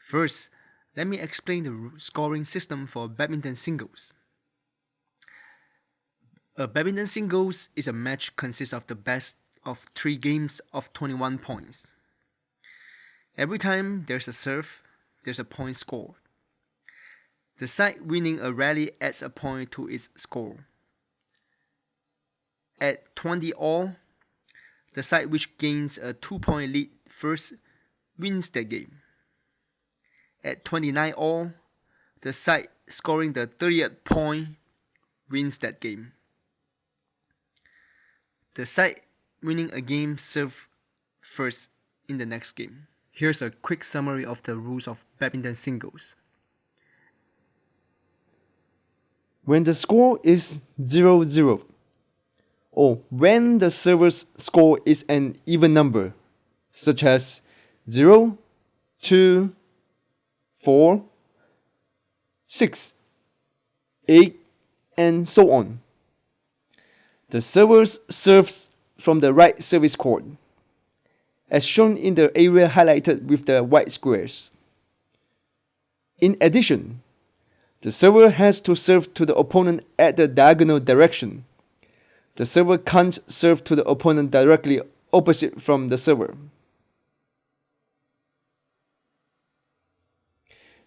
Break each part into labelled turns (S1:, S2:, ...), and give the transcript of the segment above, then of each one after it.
S1: First, let me explain the scoring system for badminton singles. A badminton singles is a match consists of the best of 3 games of 21 points. Every time there's a serve, there's a point scored. The side winning a rally adds a point to its score. At 20 all, the side which gains a 2-point lead first wins the game. At 29 all, the side scoring the 30th point wins that game. The side winning a game serves first in the next game. Here's a quick summary of the rules of badminton singles.
S2: When the score is 0-0, or when the server's score is an even number, such as 0, 2, 4, 6, 8, and so on, the server serves from the right service court, as shown in the area highlighted with the white squares. In addition, the server has to serve to the opponent at the diagonal direction. The server can't serve to the opponent directly opposite from the server.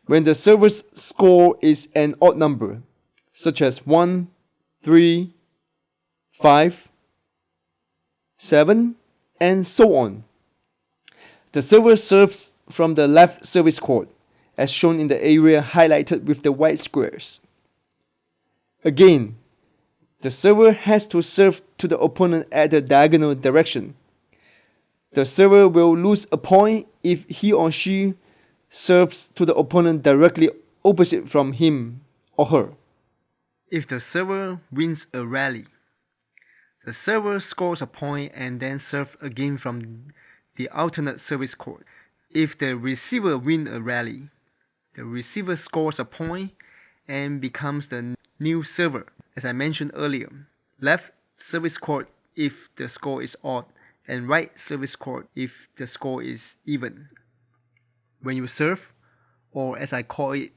S2: When the server's score is an odd number, such as 1, 3, 5, 7, and so on, the server serves from the left service court, as shown in the area highlighted with the white squares. Again, the server has to serve to the opponent at the diagonal direction. The server will lose a point if he or she serves to the opponent directly opposite from him or her.
S1: If the server wins a rally, the server scores a point and then serves again from the alternate service court. If the receiver wins a rally, the receiver scores a point and becomes the new server. As I mentioned earlier, left service court if the score is odd, and right service court if the score is even. When you serve, or as I call it,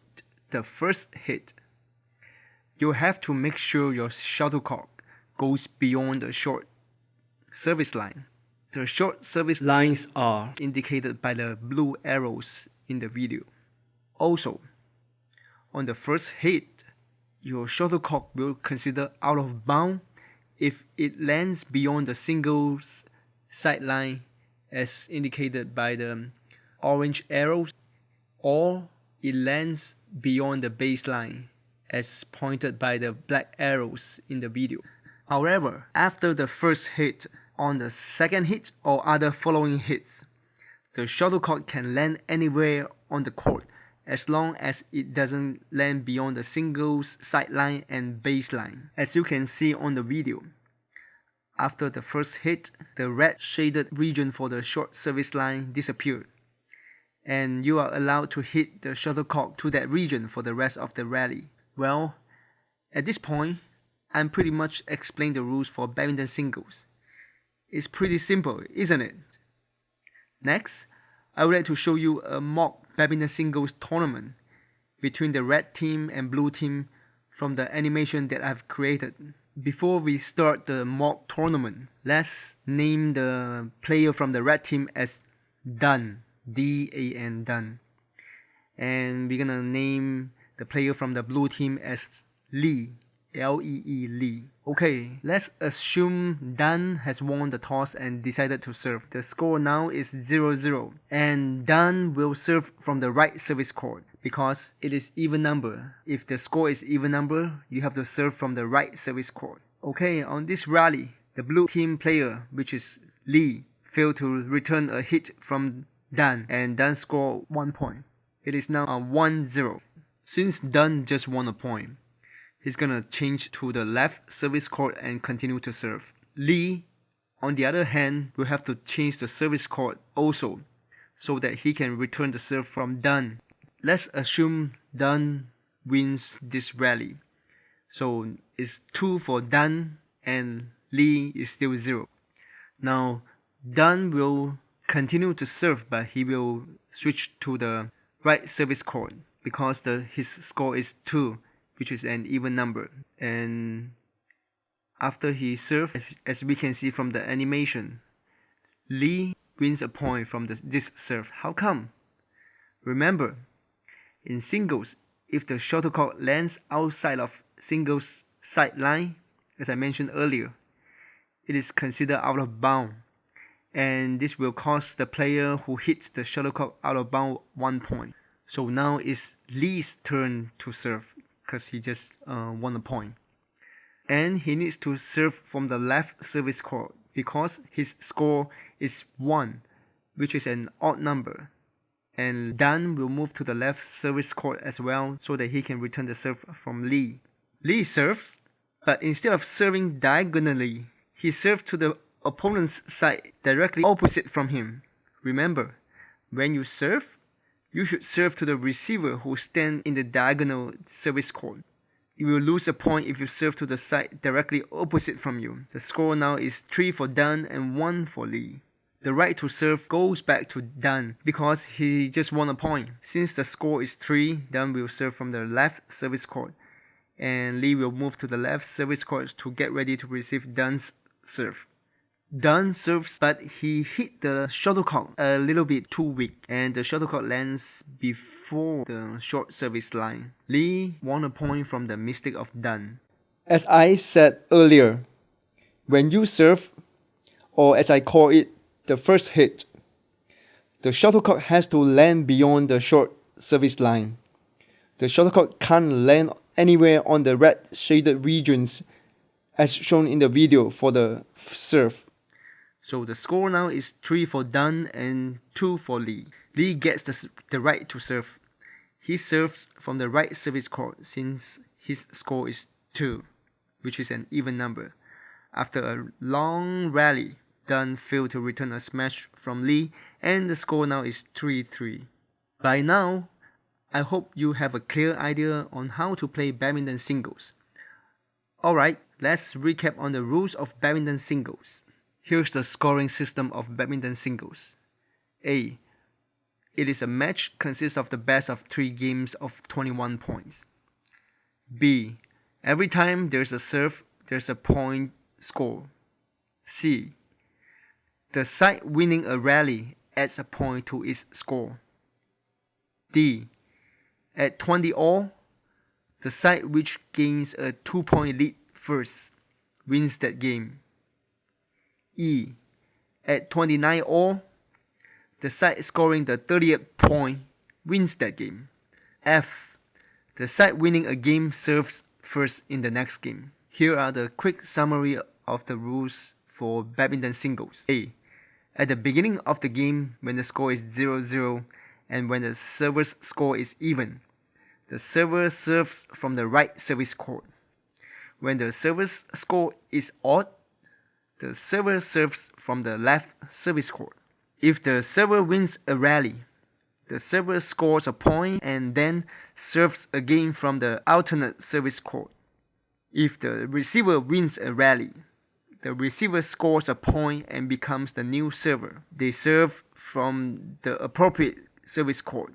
S1: the first hit, you have to make sure your shuttlecock goes beyond the short service line. The short service lines are indicated by the blue arrows in the video. Also, on the first hit, your shuttlecock will consider out of bounds if it lands beyond the singles sideline as indicated by the orange arrows, or it lands beyond the baseline as pointed by the black arrows in the video. However, after the first hit, on the second hit or other following hits, the shuttlecock can land anywhere on the court as long as it doesn't land beyond the singles sideline and baseline. As you can see on the video, after the first hit, the red shaded region for the short service line disappeared, and you are allowed to hit the shuttlecock to that region for the rest of the rally. Well, at this point, I'm pretty much explained the rules for badminton singles. It's pretty simple, isn't it? Next, I would like to show you a mock badminton singles tournament between the red team and blue team from the animation that I've created. Before we start the mock tournament, let's name the player from the red team as Dan, D-A-N, Dan. And we're gonna name the player from the blue team as Lee, L-E-E, Lee. Okay, let's assume Dan has won the toss and decided to serve. The score now is 0-0, and Dan will serve from the right service court because it is even number. If the score is even number, you have to serve from the right service court. Okay, on this rally, the blue team player, which is Lee, failed to return a hit from Dan, and Dan scored 1 point. It is now a 1-0. Since Dan just won a point, he's gonna change to the left service court and continue to serve. Lee, on the other hand, will have to change the service court also, so that he can return the serve from Dan. Let's assume Dan wins this rally. So it's 2 for Dan and Lee is still 0. Now Dan will continue to serve, but he will switch to the right service court because his score is 2, which is an even number. And after he serves, as we can see from the animation, Lee wins a point from this serve. How come? Remember, in singles, if the shuttlecock lands outside of singles side line, as I mentioned earlier, it is considered out of bound, and this will cost the player who hits the shuttlecock out of bound 1 point. So now it's Lee's turn to serve because he just won a point. And he needs to serve from the left service court because his score is 1, which is an odd number. And Dan will move to the left service court as well so that he can return the serve from Lee. Lee serves, but instead of serving diagonally, he serves to the opponent's side directly opposite from him. Remember, when you serve, you should serve to the receiver who stands in the diagonal service court. You will lose a point if you serve to the side directly opposite from you. The score now is 3 for Dan and 1 for Lee. The right to serve goes back to Dan because he just won a point. Since the score is 3, Dan will serve from the left service court, and Lee will move to the left service court to get ready to receive Dan's serve. Dan serves, but he hit the shuttlecock a little bit too weak, and the shuttlecock lands before the short service line. Lee won a point from the mistake of Dan.
S2: As I said earlier, when you serve, or as I call it, the first hit, the shuttlecock has to land beyond the short service line. The shuttlecock can't land anywhere on the red shaded regions as shown in the video for the serve.
S1: So the score now is 3 for Dan and 2 for Lee. Lee gets the right to serve. He serves from the right service court since his score is 2, which is an even number. After a long rally, Dan failed to return a smash from Lee, and the score now is 3-3. By now, I hope you have a clear idea on how to play badminton singles. Alright, let's recap on the rules of badminton singles. Here's the scoring system of badminton singles. A. It is a match consists of the best of 3 games of 21 points. B. Every time there's a serve, there's a point score. C. The side winning a rally adds a point to its score. D. At 20 all, the side which gains a 2-point lead first wins that game. E. At 29 all, the side scoring the 30th point wins that game. F. The side winning a game serves first in the next game. Here are the quick summary of the rules for badminton singles. A. At the beginning of the game, when the score is 0-0 and when the server's score is even, the server serves from the right service court. When the server's score is odd, the server serves from the left service court. If the server wins a rally, the server scores a point and then serves again from the alternate service court. If the receiver wins a rally, the receiver scores a point and becomes the new server. They serve from the appropriate service court.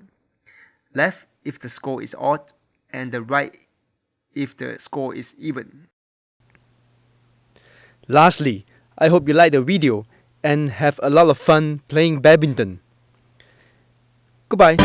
S1: Left if the score is odd, and the right if the score is even.
S2: Lastly, I hope you like the video and have a lot of fun playing badminton. Goodbye.